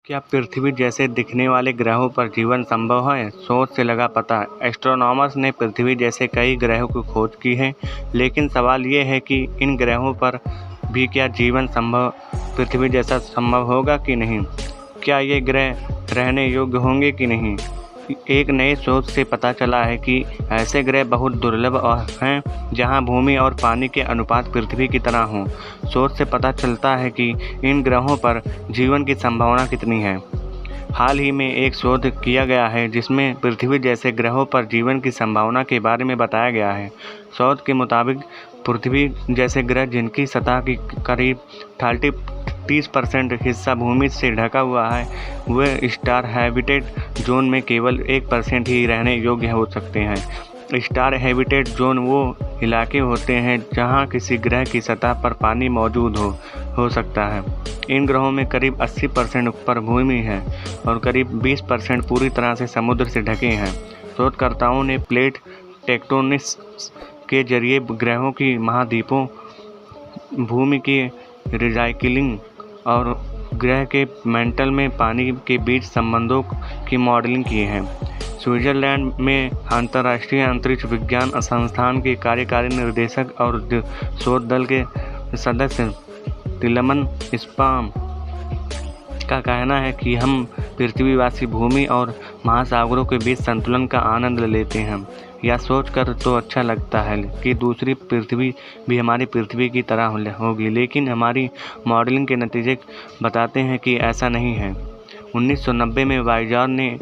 क्या पृथ्वी जैसे दिखने वाले ग्रहों पर जीवन संभव है? शोध से लगा पता। एस्ट्रोनॉमर्स ने पृथ्वी जैसे कई ग्रहों की खोज की है, लेकिन सवाल ये है कि इन ग्रहों पर भी क्या जीवन पृथ्वी जैसा संभव होगा कि नहीं? क्या ये ग्रह रहने योग्य होंगे कि नहीं? एक नए शोध से पता चला है कि ऐसे ग्रह बहुत दुर्लभ हैं जहां भूमि और पानी के अनुपात पृथ्वी की तरह हों। शोध से पता चलता है कि इन ग्रहों पर जीवन की संभावना कितनी है। हाल ही में एक शोध किया गया है जिसमें पृथ्वी जैसे ग्रहों पर जीवन की संभावना के बारे में बताया गया है। शोध के मुताबिक पृथ्वी जैसे ग्रह जिनकी सतह की करीब 30% हिस्सा भूमि से ढका हुआ है, वे स्टार हैबिटेट जोन में केवल 1% ही रहने योग्य हो सकते हैं। स्टार हैबिटेट जोन वो इलाके होते हैं जहां किसी ग्रह की सतह पर पानी मौजूद हो सकता है। इन ग्रहों में करीब 80% ऊपर भूमि है और करीब 20% पूरी तरह से समुद्र से ढके हैं। शोधकर्ताओं ने प्लेट टेक्टोनिक्स के जरिए ग्रहों की महाद्वीपों, भूमि की रिसाइकिलिंग और ग्रह के मेंटल में पानी के बीच संबंधों की मॉडलिंग की है। स्विट्जरलैंड में अंतर्राष्ट्रीय अंतरिक्ष विज्ञान संस्थान के कार्यकारी निर्देशक और शोध दल के सदस्य तिलमन स्पाम का कहना है कि हम पृथ्वीवासी भूमि और महासागरों के बीच संतुलन का आनंद लेते हैं। यह सोचकर तो अच्छा लगता है कि दूसरी पृथ्वी भी हमारी पृथ्वी की तरह होगी, लेकिन हमारी मॉडलिंग के नतीजे बताते हैं कि ऐसा नहीं है। 1990 में वाइजार ने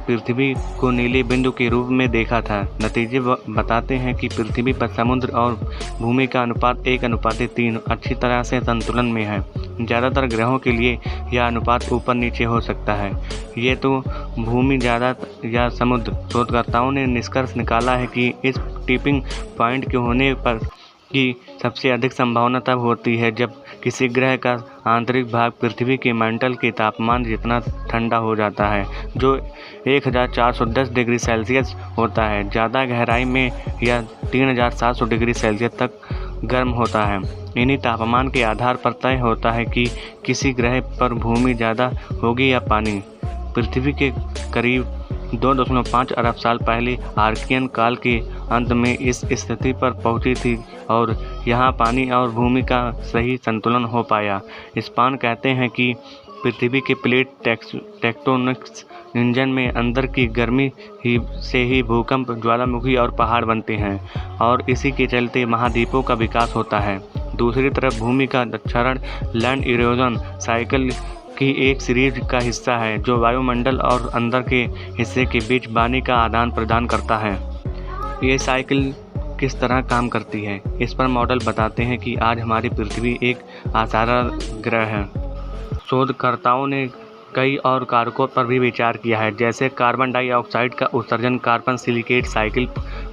पृथ्वी को नीले बिंदु के रूप में देखा था। नतीजे बताते हैं कि पृथ्वी पर समुद्र और भूमि का अनुपात 1:3 अच्छी तरह से संतुलन में है। ज़्यादातर ग्रहों के लिए यह अनुपात ऊपर नीचे हो सकता है, ये तो भूमि ज़्यादा या समुद्र। शोधकर्ताओं ने निष्कर्ष निकाला है कि इस टिपिंग पॉइंट के होने पर की सबसे अधिक संभावना तब होती है जब किसी ग्रह का आंतरिक भाग पृथ्वी के मंडल के तापमान जितना ठंडा हो जाता है, जो 1410 डिग्री सेल्सियस होता है। ज़्यादा गहराई में यह 3700 डिग्री सेल्सियस तक गर्म होता है। इन्हीं तापमान के आधार पर तय होता है कि किसी ग्रह पर भूमि ज़्यादा होगी या पानी। पृथ्वी के करीब 2.5 अरब साल पहले आर्कियन काल के अंत में इस स्थिति पर पहुंची थी और यहाँ पानी और भूमि का सही संतुलन हो पाया। स्पान कहते हैं कि पृथ्वी के प्लेट टेक्टोनिक्स इंजन में अंदर की गर्मी से ही भूकंप, ज्वालामुखी और पहाड़ बनते हैं और इसी के चलते महाद्वीपों का विकास होता है। दूसरी तरफ भूमि का क्षरण लैंड इरोजन साइकिल की एक सीरीज का हिस्सा है जो वायुमंडल और अंदर के हिस्से के बीच पानी का आदान प्रदान करता है। ये साइकिल किस तरह काम करती है, इस पर मॉडल बताते हैं कि आज हमारी पृथ्वी एक असाधारण ग्रह है। शोधकर्ताओं ने कई और कारकों पर भी विचार किया है, जैसे कार्बन डाइऑक्साइड का उत्सर्जन कार्बन सिलिकेट साइकिल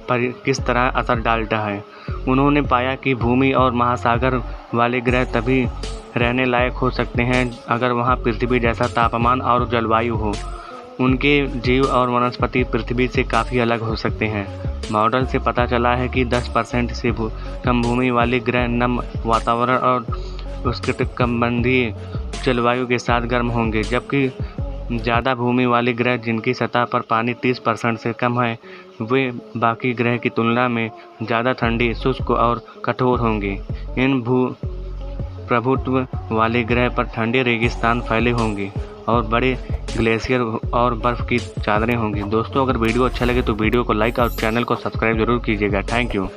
पर किस तरह असर डालता है। उन्होंने पाया कि भूमि और महासागर वाले ग्रह तभी रहने लायक हो सकते हैं अगर वहां पृथ्वी जैसा तापमान और जलवायु हो। उनके जीव और वनस्पति पृथ्वी से काफ़ी अलग हो सकते हैं। मॉडल से पता चला है कि 10% से कम भूमि वाले ग्रह नम वातावरण और उष्णकटिबंधीय जलवायु के साथ गर्म होंगे, जबकि ज़्यादा भूमि वाले ग्रह जिनकी सतह पर पानी 30% से कम है, वे बाकी ग्रह की तुलना में ज़्यादा ठंडी, शुष्क और कठोर होंगे। इन प्रभुत्व वाले ग्रह पर ठंडे रेगिस्तान फैले होंगे और बड़े ग्लेशियर और बर्फ़ की चादरें होंगी। दोस्तों, अगर वीडियो अच्छा लगे तो वीडियो को लाइक और चैनल को सब्सक्राइब जरूर कीजिएगा। Thank you.